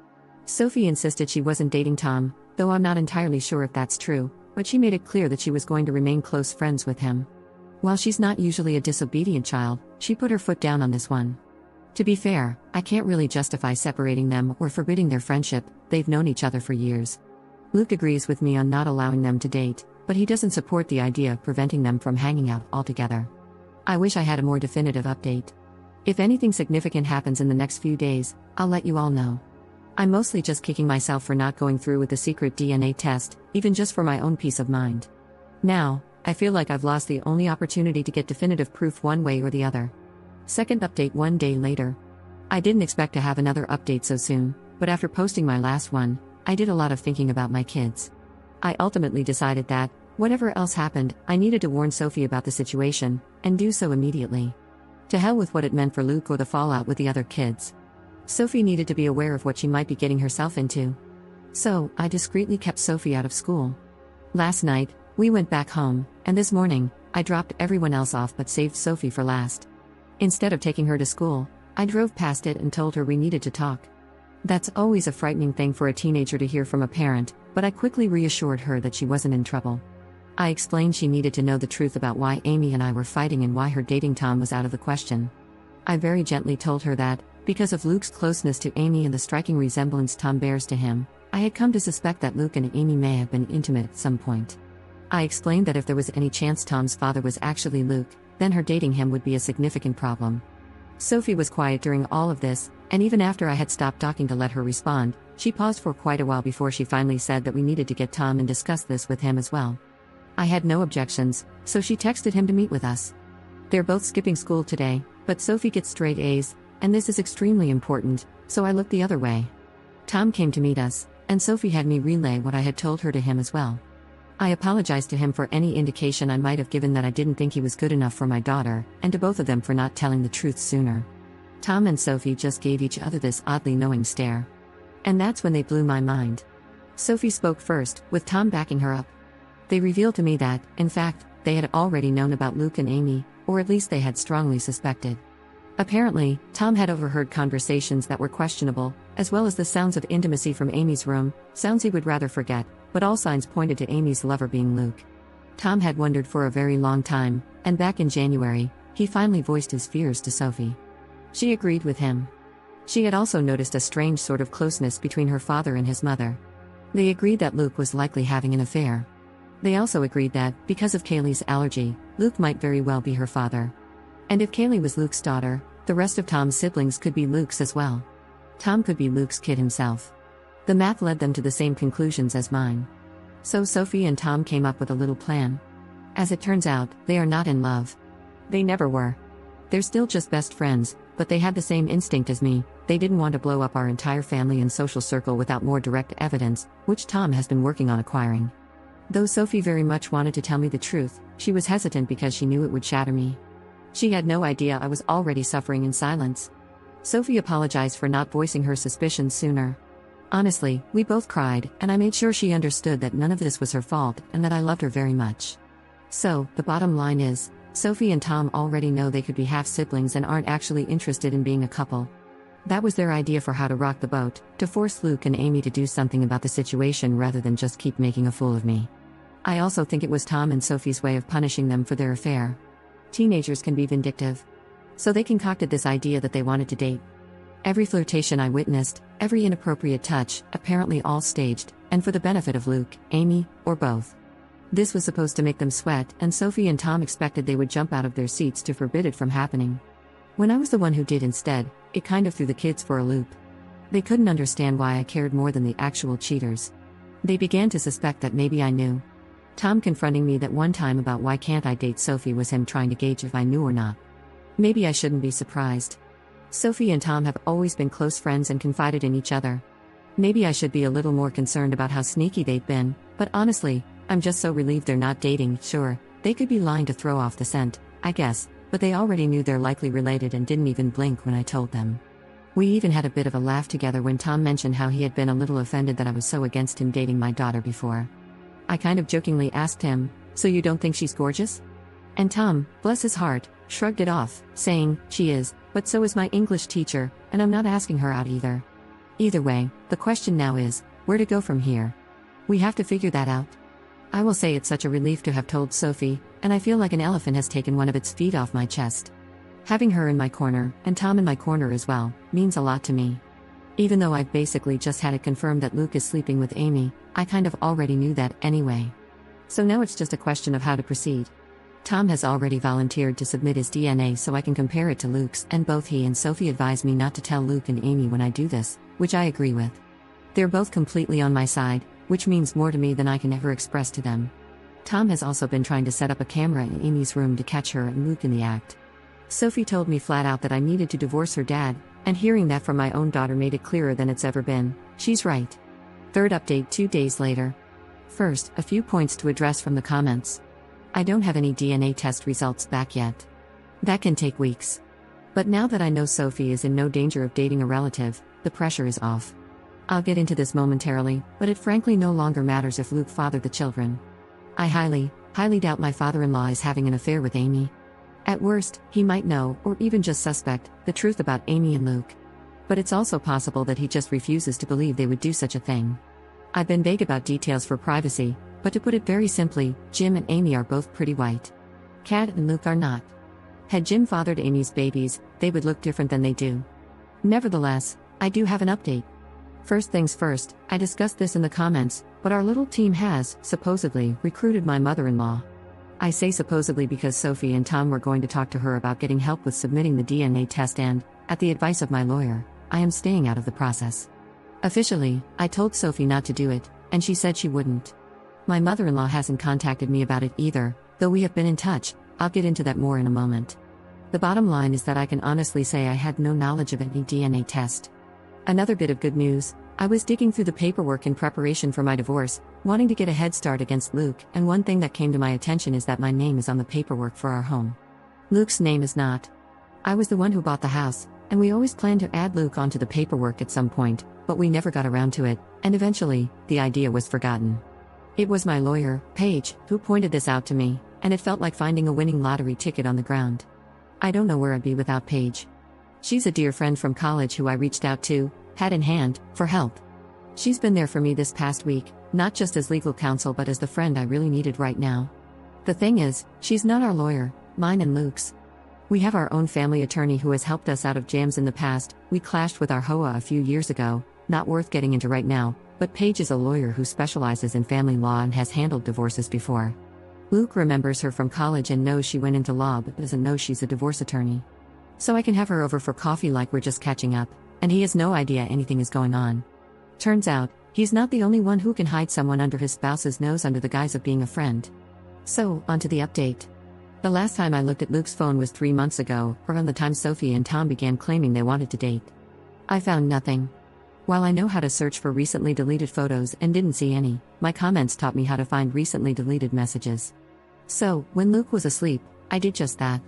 Sophie insisted she wasn't dating Tom, though I'm not entirely sure if that's true, but she made it clear that she was going to remain close friends with him. While she's not usually a disobedient child, she put her foot down on this one. To be fair, I can't really justify separating them or forbidding their friendship, they've known each other for years. Luke agrees with me on not allowing them to date, but he doesn't support the idea of preventing them from hanging out altogether. I wish I had a more definitive update. If anything significant happens in the next few days, I'll let you all know. I'm mostly just kicking myself for not going through with the secret DNA test, even just for my own peace of mind. Now, I feel like I've lost the only opportunity to get definitive proof one way or the other. Second update 1 day later. I didn't expect to have another update so soon, but after posting my last one, I did a lot of thinking about my kids. I ultimately decided that, whatever else happened, I needed to warn Sophie about the situation, and do so immediately. To hell with what it meant for Luke or the fallout with the other kids. Sophie needed to be aware of what she might be getting herself into. So, I discreetly kept Sophie out of school. Last night, we went back home, and this morning, I dropped everyone else off but saved Sophie for last. Instead of taking her to school, I drove past it and told her we needed to talk. That's always a frightening thing for a teenager to hear from a parent, but I quickly reassured her that she wasn't in trouble. I explained she needed to know the truth about why Amy and I were fighting and why her dating Tom was out of the question. I very gently told her that, because of Luke's closeness to Amy and the striking resemblance Tom bears to him, I had come to suspect that Luke and Amy may have been intimate at some point. I explained that if there was any chance Tom's father was actually Luke, then her dating him would be a significant problem. Sophie was quiet during all of this, and even after I had stopped talking to let her respond, she paused for quite a while before she finally said that we needed to get Tom and discuss this with him as well. I had no objections, so she texted him to meet with us. They're both skipping school today, but Sophie gets straight A's, and this is extremely important, so I looked the other way. Tom came to meet us, and Sophie had me relay what I had told her to him as well. I apologized to him for any indication I might have given that I didn't think he was good enough for my daughter, and to both of them for not telling the truth sooner. Tom and Sophie just gave each other this oddly knowing stare. And that's when they blew my mind. Sophie spoke first, with Tom backing her up. They revealed to me that, in fact, they had already known about Luke and Amy, or at least they had strongly suspected. Apparently, Tom had overheard conversations that were questionable, as well as the sounds of intimacy from Amy's room, sounds he would rather forget, but all signs pointed to Amy's lover being Luke. Tom had wondered for a very long time, and back in January, he finally voiced his fears to Sophie. She agreed with him. She had also noticed a strange sort of closeness between her father and his mother. They agreed that Luke was likely having an affair. They also agreed that, because of Kaylee's allergy, Luke might very well be her father. And if Kaylee was Luke's daughter, the rest of Tom's siblings could be Luke's as well. Tom could be Luke's kid himself. The math led them to the same conclusions as mine. So Sophie and Tom came up with a little plan. As it turns out, they are not in love. They never were. They're still just best friends, but they had the same instinct as me. They didn't want to blow up our entire family and social circle without more direct evidence, which Tom has been working on acquiring. Though Sophie very much wanted to tell me the truth, she was hesitant because she knew it would shatter me. She had no idea I was already suffering in silence. Sophie apologized for not voicing her suspicions sooner. Honestly, we both cried, and I made sure she understood that none of this was her fault and that I loved her very much. So, the bottom line is, Sophie and Tom already know they could be half-siblings and aren't actually interested in being a couple. That was their idea for how to rock the boat, to force Luke and Amy to do something about the situation rather than just keep making a fool of me. I also think it was Tom and Sophie's way of punishing them for their affair. Teenagers can be vindictive. So they concocted this idea that they wanted to date. Every flirtation I witnessed, every inappropriate touch, apparently all staged, and for the benefit of Luke, Amy, or both. This was supposed to make them sweat, and Sophie and Tom expected they would jump out of their seats to forbid it from happening. When I was the one who did instead, it kind of threw the kids for a loop. They couldn't understand why I cared more than the actual cheaters. They began to suspect that maybe I knew. Tom confronting me that one time about why can't I date Sophie was him trying to gauge if I knew or not. Maybe I shouldn't be surprised. Sophie and Tom have always been close friends and confided in each other. Maybe I should be a little more concerned about how sneaky they've been, but honestly, I'm just so relieved they're not dating. Sure, they could be lying to throw off the scent, I guess, but they already knew they're likely related and didn't even blink when I told them. We even had a bit of a laugh together when Tom mentioned how he had been a little offended that I was so against him dating my daughter before. I kind of jokingly asked him, "So you don't think she's gorgeous?" And Tom, bless his heart, shrugged it off, saying, "She is, but so is my English teacher, and I'm not asking her out either." Either way, the question now is, where to go from here? We have to figure that out. I will say it's such a relief to have told Sophie, and I feel like an elephant has taken one of its feet off my chest. Having her in my corner, and Tom in my corner as well, means a lot to me. Even though I've basically just had it confirmed that Luke is sleeping with Amy, I kind of already knew that anyway. So now it's just a question of how to proceed. Tom has already volunteered to submit his DNA so I can compare it to Luke's, and both he and Sophie advise me not to tell Luke and Amy when I do this, which I agree with. They're both completely on my side, which means more to me than I can ever express to them. Tom has also been trying to set up a camera in Amy's room to catch her and Luke in the act. Sophie told me flat out that I needed to divorce her dad, and hearing that from my own daughter made it clearer than it's ever been. She's right. Third update 2 days later. First, a few points to address from the comments. I don't have any DNA test results back yet. That can take weeks. But now that I know Sophie is in no danger of dating a relative, the pressure is off. I'll get into this momentarily, but it frankly no longer matters if Luke fathered the children. I highly doubt my father-in-law is having an affair with Amy. At worst, he might know, or even just suspect, the truth about Amy and Luke. But it's also possible that he just refuses to believe they would do such a thing. I've been vague about details for privacy, but to put it very simply, Jim and Amy are both pretty white. Kat and Luke are not. Had Jim fathered Amy's babies, they would look different than they do. Nevertheless, I do have an update. First things first, I discussed this in the comments, but our little team has, supposedly, recruited my mother-in-law. I say supposedly because Sophie and Tom were going to talk to her about getting help with submitting the DNA test and, at the advice of my lawyer, I am staying out of the process. Officially, I told Sophie not to do it, and she said she wouldn't. My mother-in-law hasn't contacted me about it either, though we have been in touch. I'll get into that more in a moment. The bottom line is that I can honestly say I had no knowledge of any DNA test. Another bit of good news, I was digging through the paperwork in preparation for my divorce, wanting to get a head start against Luke, and one thing that came to my attention is that my name is on the paperwork for our home. Luke's name is not. I was the one who bought the house, and we always planned to add Luke onto the paperwork at some point, but we never got around to it, and eventually, the idea was forgotten. It was my lawyer, Paige, who pointed this out to me, and it felt like finding a winning lottery ticket on the ground. I don't know where I'd be without Paige. She's a dear friend from college who I reached out to, hat in hand, for help. She's been there for me this past week, not just as legal counsel but as the friend I really needed right now. The thing is, she's not our lawyer, mine and Luke's. We have our own family attorney who has helped us out of jams in the past. We clashed with our HOA a few years ago, not worth getting into right now, but Paige is a lawyer who specializes in family law and has handled divorces before. Luke remembers her from college and knows she went into law but doesn't know she's a divorce attorney. So I can have her over for coffee like we're just catching up, and he has no idea anything is going on. Turns out, he's not the only one who can hide someone under his spouse's nose under the guise of being a friend. So, onto the update. The last time I looked at Luke's phone was 3 months ago, around the time Sophie and Tom began claiming they wanted to date. I found nothing. While I know how to search for recently deleted photos and didn't see any, my comments taught me how to find recently deleted messages. So, when Luke was asleep, I did just that.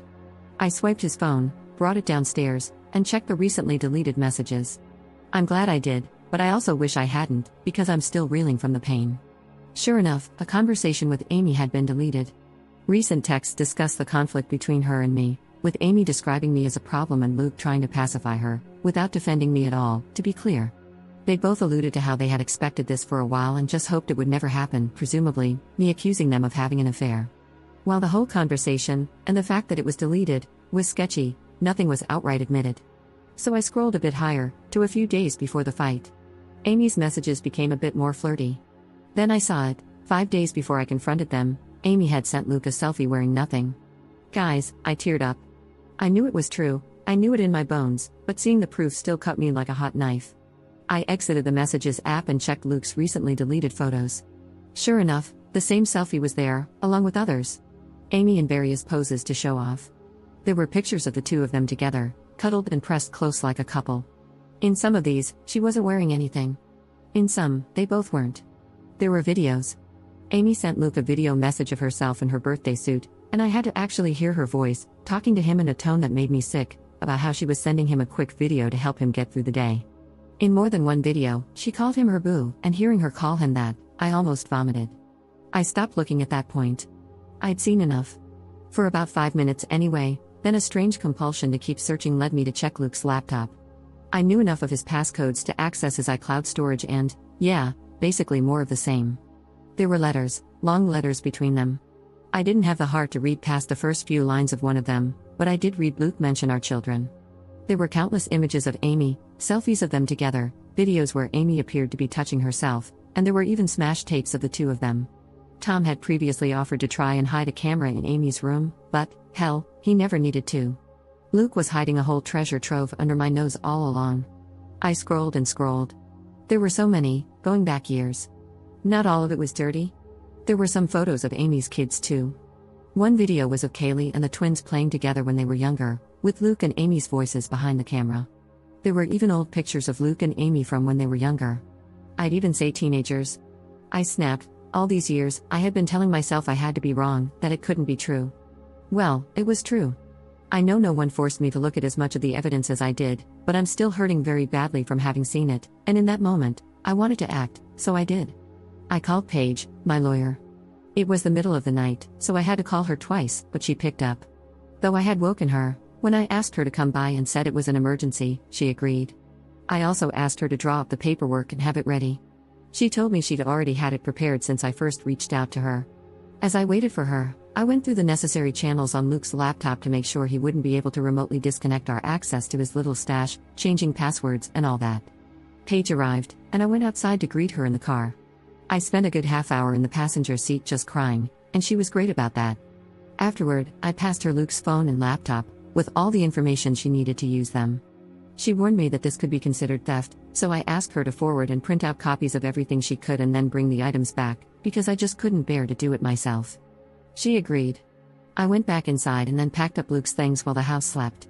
I swiped his phone, brought it downstairs, and checked the recently deleted messages. I'm glad I did, but I also wish I hadn't, because I'm still reeling from the pain. Sure enough, a conversation with Amy had been deleted. Recent texts discuss the conflict between her and me, with Amy describing me as a problem and Luke trying to pacify her, without defending me at all, to be clear. They both alluded to how they had expected this for a while and just hoped it would never happen, presumably, me accusing them of having an affair. While the whole conversation, and the fact that it was deleted, was sketchy, nothing was outright admitted. So I scrolled a bit higher, to a few days before the fight. Amy's messages became a bit more flirty. Then I saw it, 5 days before I confronted them. Amy had sent Luke a selfie wearing nothing. Guys, I teared up. I knew it was true, I knew it in my bones, but seeing the proof still cut me like a hot knife. I exited the Messages app and checked Luke's recently deleted photos. Sure enough, the same selfie was there, along with others. Amy in various poses to show off. There were pictures of the two of them together, cuddled and pressed close like a couple. In some of these, she wasn't wearing anything. In some, they both weren't. There were videos. Amy sent Luke a video message of herself in her birthday suit, and I had to actually hear her voice, talking to him in a tone that made me sick, about how she was sending him a quick video to help him get through the day. In more than one video, she called him her boo, and hearing her call him that, I almost vomited. I stopped looking at that point. I'd seen enough. For about 5 minutes anyway, then a strange compulsion to keep searching led me to check Luke's laptop. I knew enough of his passcodes to access his iCloud storage and, yeah, basically more of the same. There were letters, long letters between them. I didn't have the heart to read past the first few lines of one of them, but I did read Luke mention our children. There were countless images of Amy, selfies of them together, videos where Amy appeared to be touching herself, and there were even smashed tapes of the two of them. Tom had previously offered to try and hide a camera in Amy's room, but, hell, he never needed to. Luke was hiding a whole treasure trove under my nose all along. I scrolled and scrolled. There were so many, going back years. Not all of it was dirty. There were some photos of Amy's kids too. One video was of Kaylee and the twins playing together when they were younger, with Luke and Amy's voices behind the camera. There were even old pictures of Luke and Amy from when they were younger. I'd even say teenagers. I snapped. All these years, I had been telling myself I had to be wrong, that it couldn't be true. Well, it was true. I know no one forced me to look at as much of the evidence as I did, but I'm still hurting very badly from having seen it, and in that moment, I wanted to act, so I did. I called Paige, my lawyer. It was the middle of the night, so I had to call her twice, but she picked up. Though I had woken her, when I asked her to come by and said it was an emergency, she agreed. I also asked her to draw up the paperwork and have it ready. She told me she'd already had it prepared since I first reached out to her. As I waited for her, I went through the necessary channels on Luke's laptop to make sure he wouldn't be able to remotely disconnect our access to his little stash, changing passwords and all that. Paige arrived, and I went outside to greet her in the car. I spent a good half hour in the passenger seat just crying, and she was great about that. Afterward, I passed her Luke's phone and laptop, with all the information she needed to use them. She warned me that this could be considered theft, so I asked her to forward and print out copies of everything she could and then bring the items back, because I just couldn't bear to do it myself. She agreed. I went back inside and then packed up Luke's things while the house slept.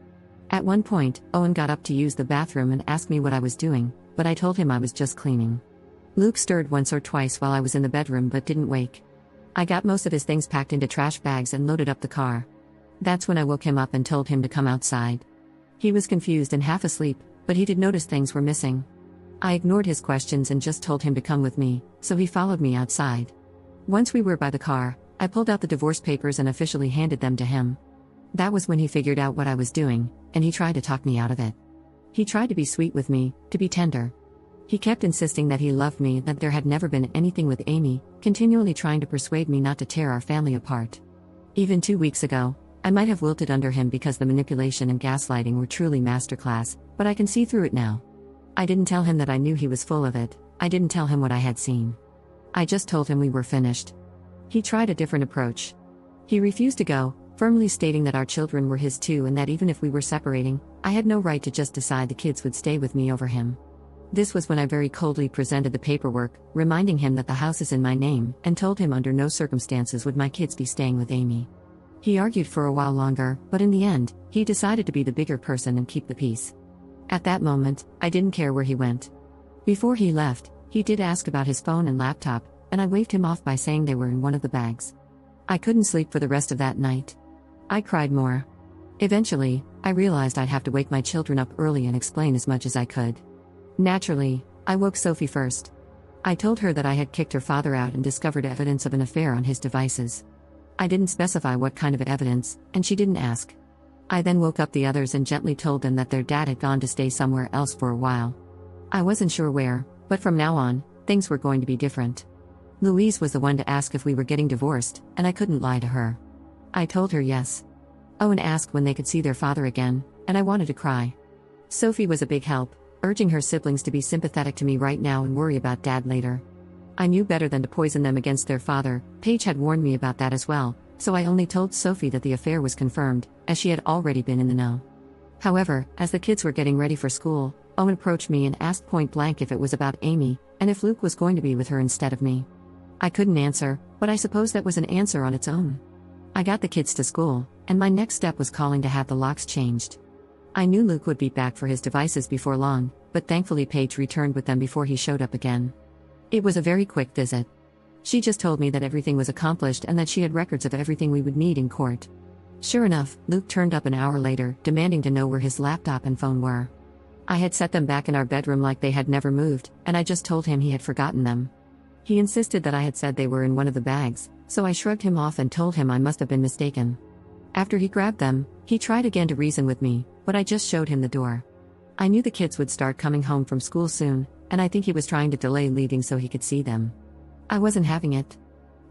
At one point, Owen got up to use the bathroom and asked me what I was doing, but I told him I was just cleaning. Luke stirred once or twice while I was in the bedroom but didn't wake. I got most of his things packed into trash bags and loaded up the car. That's when I woke him up and told him to come outside. He was confused and half asleep, but he did notice things were missing. I ignored his questions and just told him to come with me, so he followed me outside. Once we were by the car, I pulled out the divorce papers and officially handed them to him. That was when he figured out what I was doing, and he tried to talk me out of it. He tried to be sweet with me, to be tender. He kept insisting that he loved me and that there had never been anything with Amy, continually trying to persuade me not to tear our family apart. Even 2 weeks ago, I might have wilted under him because the manipulation and gaslighting were truly masterclass, but I can see through it now. I didn't tell him that I knew he was full of it. I didn't tell him what I had seen. I just told him we were finished. He tried a different approach. He refused to go, firmly stating that our children were his too and that even if we were separating, I had no right to just decide the kids would stay with me over him. This was when I very coldly presented the paperwork, reminding him that the house is in my name, and told him under no circumstances would my kids be staying with Amy. He argued for a while longer, but in the end, he decided to be the bigger person and keep the peace. At that moment, I didn't care where he went. Before he left, he did ask about his phone and laptop, and I waved him off by saying they were in one of the bags. I couldn't sleep for the rest of that night. I cried more. Eventually, I realized I'd have to wake my children up early and explain as much as I could. Naturally, I woke Sophie first. I told her that I had kicked her father out and discovered evidence of an affair on his devices. I didn't specify what kind of evidence, and she didn't ask. I then woke up the others and gently told them that their dad had gone to stay somewhere else for a while. I wasn't sure where, but from now on, things were going to be different. Louise was the one to ask if we were getting divorced, and I couldn't lie to her. I told her yes. Owen asked when they could see their father again, and I wanted to cry. Sophie was a big help, urging her siblings to be sympathetic to me right now and worry about Dad later. I knew better than to poison them against their father. Paige had warned me about that as well, so I only told Sophie that the affair was confirmed, as she had already been in the know. However, as the kids were getting ready for school, Owen approached me and asked point blank if it was about Amy, and if Luke was going to be with her instead of me. I couldn't answer, but I suppose that was an answer on its own. I got the kids to school, and my next step was calling to have the locks changed. I knew Luke would be back for his devices before long, but thankfully Paige returned with them before he showed up again. It was a very quick visit. She just told me that everything was accomplished and that she had records of everything we would need in court. Sure enough, Luke turned up an hour later, demanding to know where his laptop and phone were. I had set them back in our bedroom like they had never moved, and I just told him he had forgotten them. He insisted that I had said they were in one of the bags, so I shrugged him off and told him I must have been mistaken. After he grabbed them, he tried again to reason with me, but I just showed him the door. I knew the kids would start coming home from school soon, and I think he was trying to delay leaving so he could see them. I wasn't having it.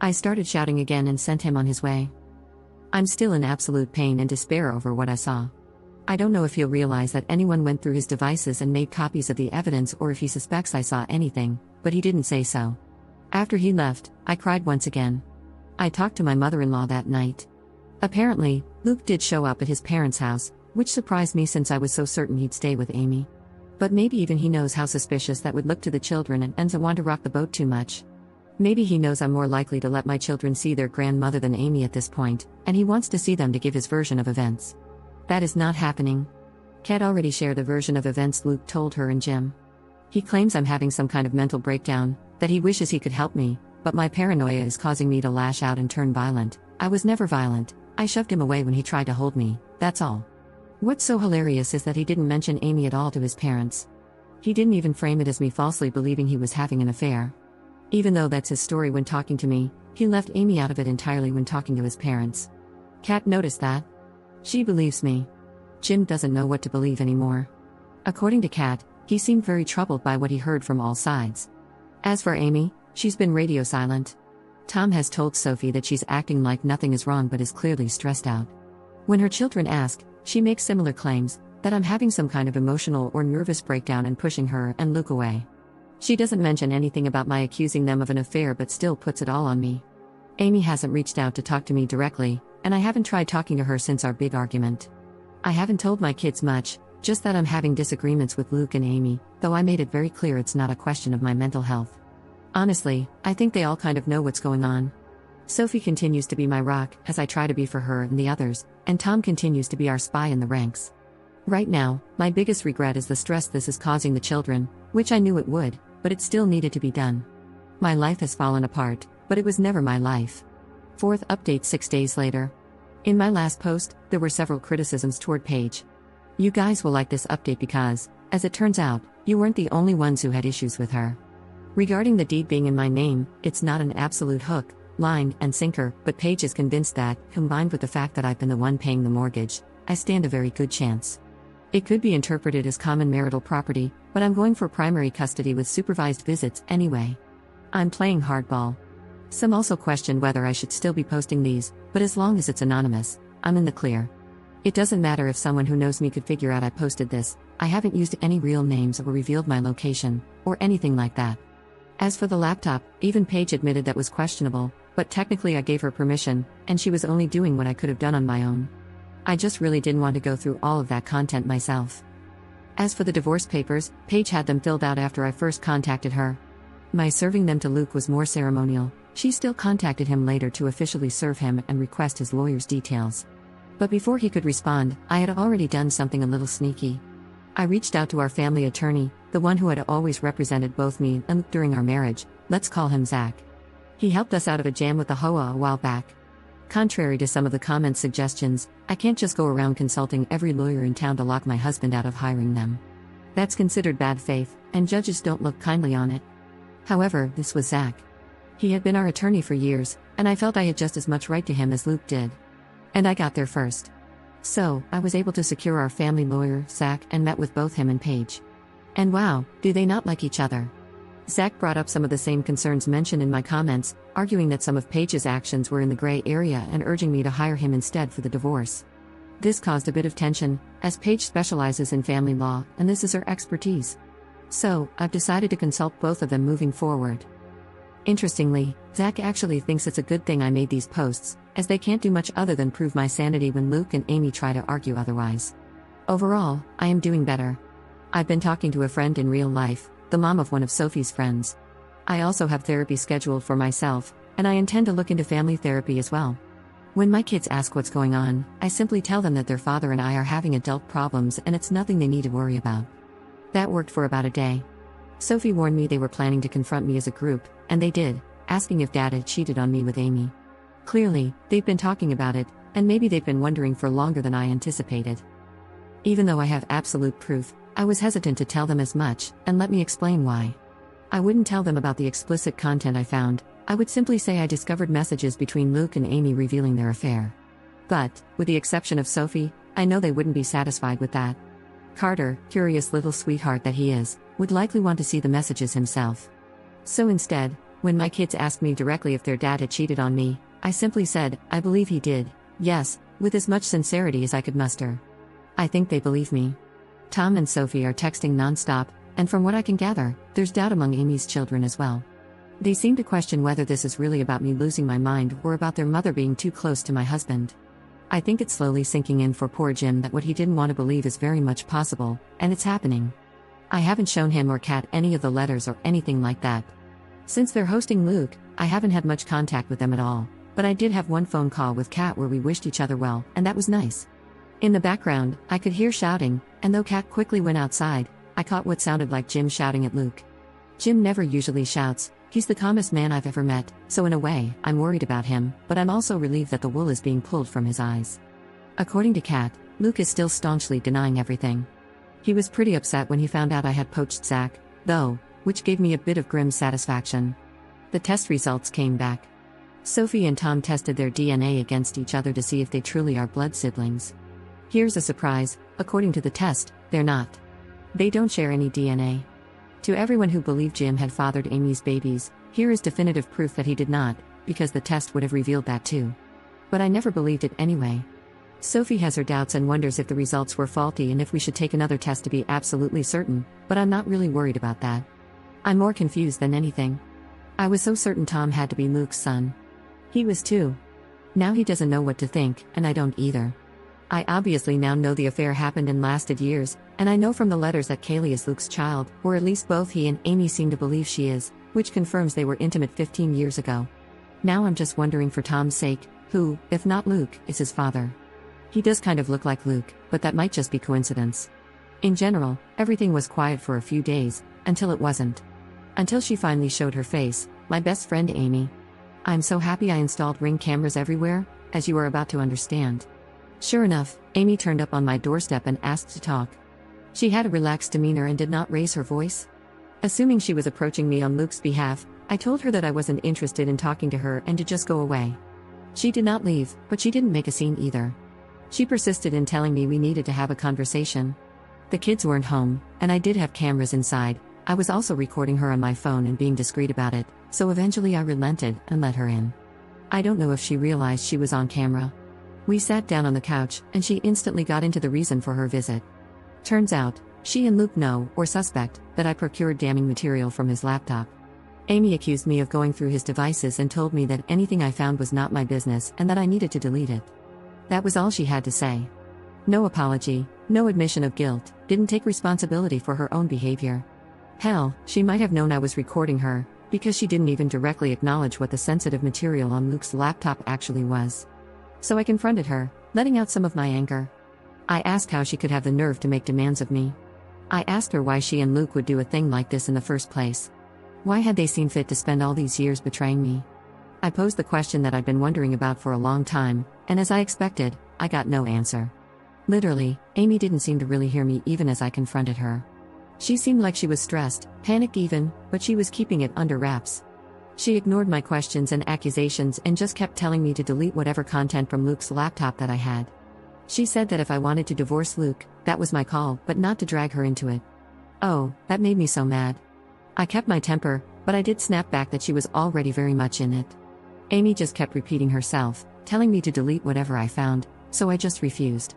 I started shouting again and sent him on his way. I'm still in absolute pain and despair over what I saw. I don't know if he'll realize that anyone went through his devices and made copies of the evidence or if he suspects I saw anything, but he didn't say so. After he left, I cried once again. I talked to my mother-in-law that night. Apparently, Luke did show up at his parents' house, which surprised me since I was so certain he'd stay with Amy. But maybe even he knows how suspicious that would look to the children and doesn't want to rock the boat too much. Maybe he knows I'm more likely to let my children see their grandmother than Amy at this point, and he wants to see them to give his version of events. That is not happening. Kat already shared the version of events Luke told her and Jim. He claims I'm having some kind of mental breakdown, that he wishes he could help me, but my paranoia is causing me to lash out and turn violent. I was never violent, I shoved him away when he tried to hold me, that's all. What's so hilarious is that he didn't mention Amy at all to his parents. He didn't even frame it as me falsely believing he was having an affair. Even though that's his story when talking to me, he left Amy out of it entirely when talking to his parents. Kat noticed that. She believes me. Jim doesn't know what to believe anymore. According to Kat, he seemed very troubled by what he heard from all sides. As for Amy, she's been radio silent. Tom has told Sophie that she's acting like nothing is wrong but is clearly stressed out. When her children ask, she makes similar claims, that I'm having some kind of emotional or nervous breakdown and pushing her and Luke away. She doesn't mention anything about my accusing them of an affair but still puts it all on me. Amy hasn't reached out to talk to me directly, and I haven't tried talking to her since our big argument. I haven't told my kids much, just that I'm having disagreements with Luke and Amy, though I made it very clear it's not a question of my mental health. Honestly, I think they all kind of know what's going on. Sophie continues to be my rock, as I try to be for her and the others, and Tom continues to be our spy in the ranks. Right now, my biggest regret is the stress this is causing the children, which I knew it would, but it still needed to be done. My life has fallen apart, but it was never my life. Fourth update 6 days later. In my last post, there were several criticisms toward Paige. You guys will like this update because, as it turns out, you weren't the only ones who had issues with her. Regarding the deed being in my name, it's not an absolute hook, line, and sinker, but Paige is convinced that, combined with the fact that I've been the one paying the mortgage, I stand a very good chance. It could be interpreted as common marital property, but I'm going for primary custody with supervised visits anyway. I'm playing hardball. Some also question whether I should still be posting these, but as long as it's anonymous, I'm in the clear. It doesn't matter if someone who knows me could figure out I posted this, I haven't used any real names or revealed my location, or anything like that. As for the laptop, even Paige admitted that was questionable, but technically I gave her permission, and she was only doing what I could have done on my own. I just really didn't want to go through all of that content myself. As for the divorce papers, Paige had them filled out after I first contacted her. My serving them to Luke was more ceremonial. She still contacted him later to officially serve him and request his lawyer's details. But before he could respond, I had already done something a little sneaky. I reached out to our family attorney, the one who had always represented both me and Luke during our marriage. Let's call him Zach. He helped us out of a jam with the HOA a while back. Contrary to some of the comments' suggestions, I can't just go around consulting every lawyer in town to lock my husband out of hiring them. That's considered bad faith, and judges don't look kindly on it. However, this was Zach. He had been our attorney for years, and I felt I had just as much right to him as Luke did. And I got there first. So, I was able to secure our family lawyer, Zach, and met with both him and Paige. And wow, do they not like each other? Zach brought up some of the same concerns mentioned in my comments, arguing that some of Paige's actions were in the gray area and urging me to hire him instead for the divorce. This caused a bit of tension, as Paige specializes in family law, and this is her expertise. So, I've decided to consult both of them moving forward. Interestingly, Zach actually thinks it's a good thing I made these posts, as they can't do much other than prove my sanity when Luke and Amy try to argue otherwise. Overall, I am doing better. I've been talking to a friend in real life, the mom of one of Sophie's friends. I also have therapy scheduled for myself, and I intend to look into family therapy as well. When my kids ask what's going on, I simply tell them that their father and I are having adult problems and it's nothing they need to worry about. That worked for about a day. Sophie warned me they were planning to confront me as a group, and they did, asking if Dad had cheated on me with Amy. Clearly, they've been talking about it, and maybe they've been wondering for longer than I anticipated. Even though I have absolute proof, I was hesitant to tell them as much, and let me explain why. I wouldn't tell them about the explicit content I found, I would simply say I discovered messages between Luke and Amy revealing their affair. But, with the exception of Sophie, I know they wouldn't be satisfied with that. Carter, curious little sweetheart that he is, would likely want to see the messages himself. So instead, when my kids asked me directly if their dad had cheated on me, I simply said, I believe he did, yes, with as much sincerity as I could muster. I think they believe me. Tom and Sophie are texting nonstop, and from what I can gather, there's doubt among Amy's children as well. They seem to question whether this is really about me losing my mind or about their mother being too close to my husband. I think it's slowly sinking in for poor Jim that what he didn't want to believe is very much possible, and it's happening. I haven't shown him or Kat any of the letters or anything like that. Since they're hosting Luke, I haven't had much contact with them at all, but I did have one phone call with Kat where we wished each other well, and that was nice. In the background, I could hear shouting, and though Kat quickly went outside, I caught what sounded like Jim shouting at Luke. Jim never usually shouts, he's the calmest man I've ever met, so in a way, I'm worried about him, but I'm also relieved that the wool is being pulled from his eyes. According to Kat, Luke is still staunchly denying everything. He was pretty upset when he found out I had poached Zach, though, which gave me a bit of grim satisfaction. The test results came back. Sophie and Tom tested their DNA against each other to see if they truly are blood siblings. Here's a surprise, according to the test, they're not. They don't share any DNA. To everyone who believed Jim had fathered Amy's babies, here is definitive proof that he did not, because the test would have revealed that too. But I never believed it anyway. Sophie has her doubts and wonders if the results were faulty and if we should take another test to be absolutely certain, but I'm not really worried about that. I'm more confused than anything. I was so certain Tom had to be Luke's son. He was too. Now he doesn't know what to think, and I don't either. I obviously now know the affair happened and lasted years, and I know from the letters that Kaylee is Luke's child, or at least both he and Amy seem to believe she is, which confirms they were intimate 15 years ago. Now I'm just wondering for Tom's sake, who, if not Luke, is his father. He does kind of look like Luke, but that might just be coincidence. In general, everything was quiet for a few days, until it wasn't. Until she finally showed her face, my best friend Amy. I'm so happy I installed Ring cameras everywhere, as you are about to understand. Sure enough, Amy turned up on my doorstep and asked to talk. She had a relaxed demeanor and did not raise her voice. Assuming she was approaching me on Luke's behalf, I told her that I wasn't interested in talking to her and to just go away. She did not leave, but she didn't make a scene either. She persisted in telling me we needed to have a conversation. The kids weren't home, and I did have cameras inside. I was also recording her on my phone and being discreet about it, so eventually I relented and let her in. I don't know if she realized she was on camera. We sat down on the couch, and she instantly got into the reason for her visit. Turns out, she and Luke know, or suspect, that I procured damning material from his laptop. Amy accused me of going through his devices and told me that anything I found was not my business and that I needed to delete it. That was all she had to say. No apology, no admission of guilt, didn't take responsibility for her own behavior. Hell, she might have known I was recording her, because she didn't even directly acknowledge what the sensitive material on Luke's laptop actually was. So I confronted her, letting out some of my anger. I asked how she could have the nerve to make demands of me. I asked her why she and Luke would do a thing like this in the first place. Why had they seen fit to spend all these years betraying me? I posed the question that I'd been wondering about for a long time, and as I expected, I got no answer. Literally, Amy didn't seem to really hear me even as I confronted her. She seemed like she was stressed, panicked even, but she was keeping it under wraps. She ignored my questions and accusations and just kept telling me to delete whatever content from Luke's laptop that I had. She said that if I wanted to divorce Luke, that was my call, but not to drag her into it. Oh, that made me so mad. I kept my temper, but I did snap back that she was already very much in it. Amy just kept repeating herself, telling me to delete whatever I found, so I just refused.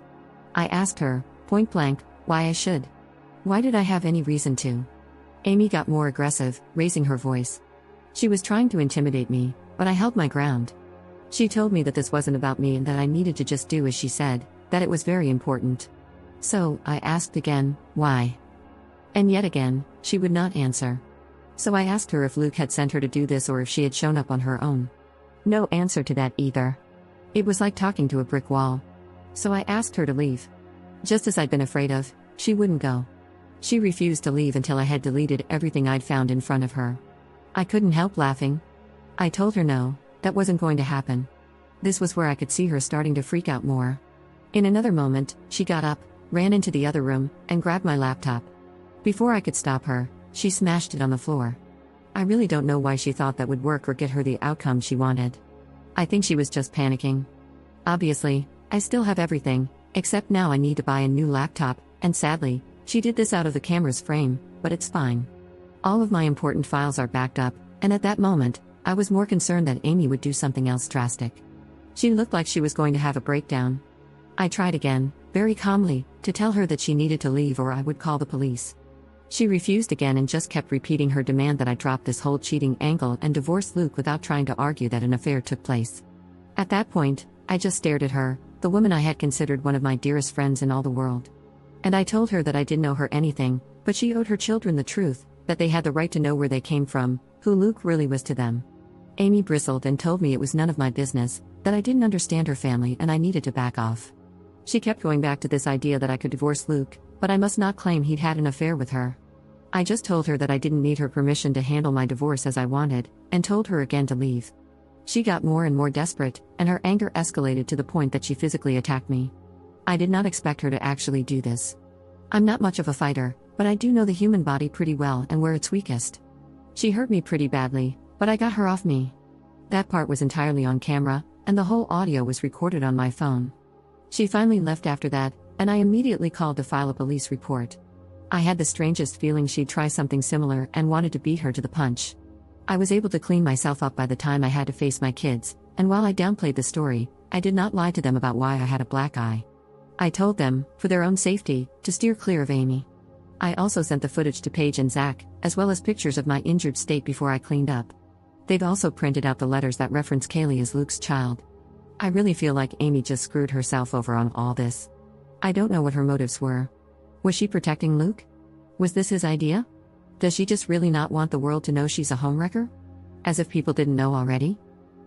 I asked her, point blank, why I should. Why did I have any reason to? Amy got more aggressive, raising her voice. She was trying to intimidate me, but I held my ground. She told me that this wasn't about me and that I needed to just do as she said, that it was very important. So, I asked again, why? And yet again, she would not answer. So I asked her if Luke had sent her to do this or if she had shown up on her own. No answer to that either. It was like talking to a brick wall. So I asked her to leave. Just as I'd been afraid of, she wouldn't go. She refused to leave until I had deleted everything I'd found in front of her. I couldn't help laughing. I told her no, that wasn't going to happen. This was where I could see her starting to freak out more. In another moment, she got up, ran into the other room, and grabbed my laptop. Before I could stop her, she smashed it on the floor. I really don't know why she thought that would work or get her the outcome she wanted. I think she was just panicking. Obviously, I still have everything, except now I need to buy a new laptop, and sadly, she did this out of the camera's frame, but it's fine. All of my important files are backed up, and at that moment, I was more concerned that Amy would do something else drastic. She looked like she was going to have a breakdown. I tried again, very calmly, to tell her that she needed to leave or I would call the police. She refused again and just kept repeating her demand that I drop this whole cheating angle and divorce Luke without trying to argue that an affair took place. At that point, I just stared at her, the woman I had considered one of my dearest friends in all the world. And I told her that I didn't owe her anything, but she owed her children the truth, that they had the right to know where they came from, who Luke really was to them. Amy bristled and told me it was none of my business, that I didn't understand her family and I needed to back off. She kept going back to this idea that I could divorce Luke, but I must not claim he'd had an affair with her. I just told her that I didn't need her permission to handle my divorce as I wanted, and told her again to leave. She got more and more desperate, and her anger escalated to the point that she physically attacked me. I did not expect her to actually do this. I'm not much of a fighter, but I do know the human body pretty well and where it's weakest. She hurt me pretty badly, but I got her off me. That part was entirely on camera, and the whole audio was recorded on my phone. She finally left after that, and I immediately called to file a police report. I had the strangest feeling she'd try something similar and wanted to beat her to the punch. I was able to clean myself up by the time I had to face my kids, and while I downplayed the story, I did not lie to them about why I had a black eye. I told them, for their own safety, to steer clear of Amy. I also sent the footage to Paige and Zach, as well as pictures of my injured state before I cleaned up. They've also printed out the letters that reference Kaylee as Luke's child. I really feel like Amy just screwed herself over on all this. I don't know what her motives were. Was she protecting Luke? Was this his idea? Does she just really not want the world to know she's a homewrecker? As if people didn't know already?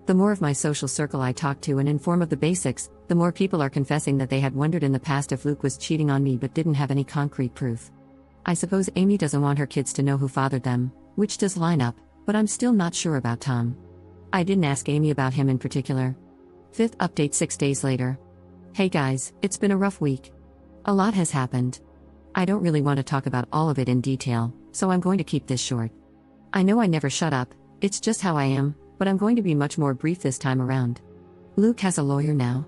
The more of my social circle I talk to and inform of the basics, the more people are confessing that they had wondered in the past if Luke was cheating on me but didn't have any concrete proof. I suppose Amy doesn't want her kids to know who fathered them, which does line up, but I'm still not sure about Tom. I didn't ask Amy about him in particular. 5th update 6 days later. Hey guys, it's been a rough week. A lot has happened. I don't really want to talk about all of it in detail, so I'm going to keep this short. I know I never shut up, it's just how I am, but I'm going to be much more brief this time around. Luke has a lawyer now.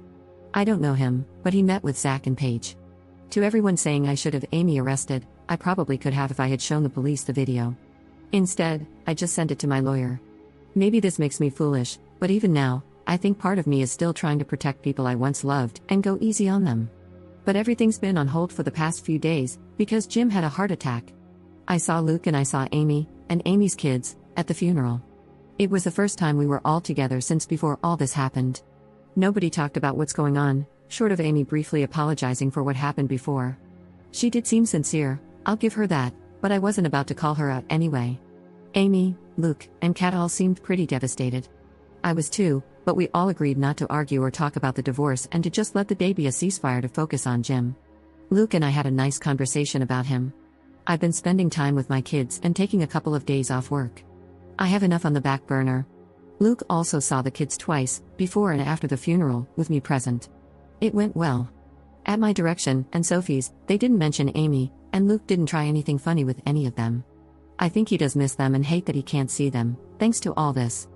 I don't know him, but he met with Zach and Paige. To everyone saying I should have Amy arrested, I probably could have if I had shown the police the video. Instead, I just sent it to my lawyer. Maybe this makes me foolish, but even now, I think part of me is still trying to protect people I once loved and go easy on them. But everything's been on hold for the past few days, because Jim had a heart attack. I saw Luke and I saw Amy, and Amy's kids, at the funeral. It was the first time we were all together since before all this happened. Nobody talked about what's going on, short of Amy briefly apologizing for what happened before. She did seem sincere, I'll give her that, but I wasn't about to call her out anyway. Amy, Luke, and Kat all seemed pretty devastated. I was too, but we all agreed not to argue or talk about the divorce and to just let the day be a ceasefire to focus on Jim. Luke and I had a nice conversation about him. I've been spending time with my kids and taking a couple of days off work. I have enough on the back burner. Luke also saw the kids twice, before and after the funeral, with me present. It went well. At my direction, and Sophie's, they didn't mention Amy, and Luke didn't try anything funny with any of them. I think he does miss them and hate that he can't see them, thanks to all this.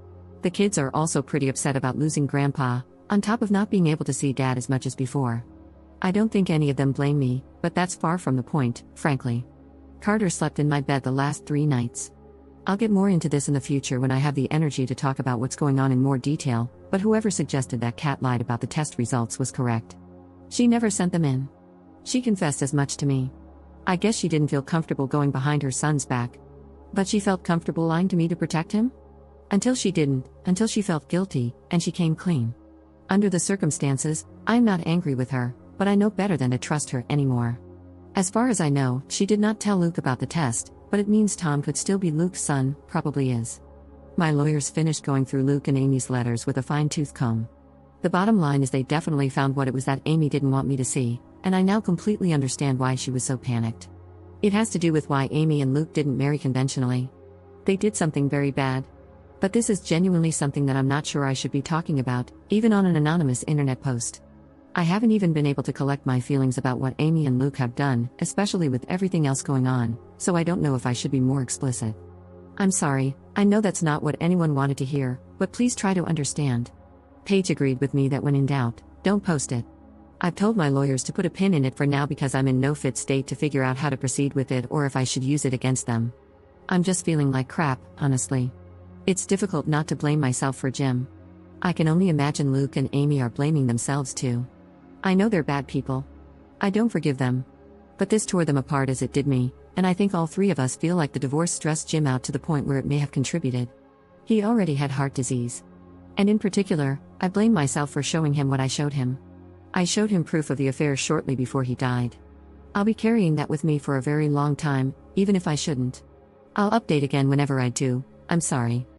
The kids are also pretty upset about losing Grandpa, on top of not being able to see Dad as much as before. I don't think any of them blame me, but that's far from the point, frankly. Carter slept in my bed the last 3 nights. I'll get more into this in the future when I have the energy to talk about what's going on in more detail, but whoever suggested that Kat lied about the test results was correct. She never sent them in. She confessed as much to me. I guess she didn't feel comfortable going behind her son's back. But she felt comfortable lying to me to protect him? Until she didn't, until she felt guilty, and she came clean. Under the circumstances, I'm not angry with her, but I know better than to trust her anymore. As far as I know, she did not tell Luke about the test, but it means Tom could still be Luke's son, probably is. My lawyers finished going through Luke and Amy's letters with a fine-tooth comb. The bottom line is they definitely found what it was that Amy didn't want me to see, and I now completely understand why she was so panicked. It has to do with why Amy and Luke didn't marry conventionally. They did something very bad. But this is genuinely something that I'm not sure I should be talking about, even on an anonymous internet post. I haven't even been able to collect my feelings about what Amy and Luke have done, especially with everything else going on, so I don't know if I should be more explicit. I'm sorry, I know that's not what anyone wanted to hear, but please try to understand. Paige agreed with me that when in doubt, don't post it. I've told my lawyers to put a pin in it for now because I'm in no fit state to figure out how to proceed with it or if I should use it against them. I'm just feeling like crap, honestly. It's difficult not to blame myself for Jim. I can only imagine Luke and Amy are blaming themselves too. I know they're bad people. I don't forgive them. But this tore them apart as it did me, and I think all three of us feel like the divorce stressed Jim out to the point where it may have contributed. He already had heart disease. And in particular, I blame myself for showing him what I showed him. I showed him proof of the affair shortly before he died. I'll be carrying that with me for a very long time, even if I shouldn't. I'll update again whenever I do. I'm sorry.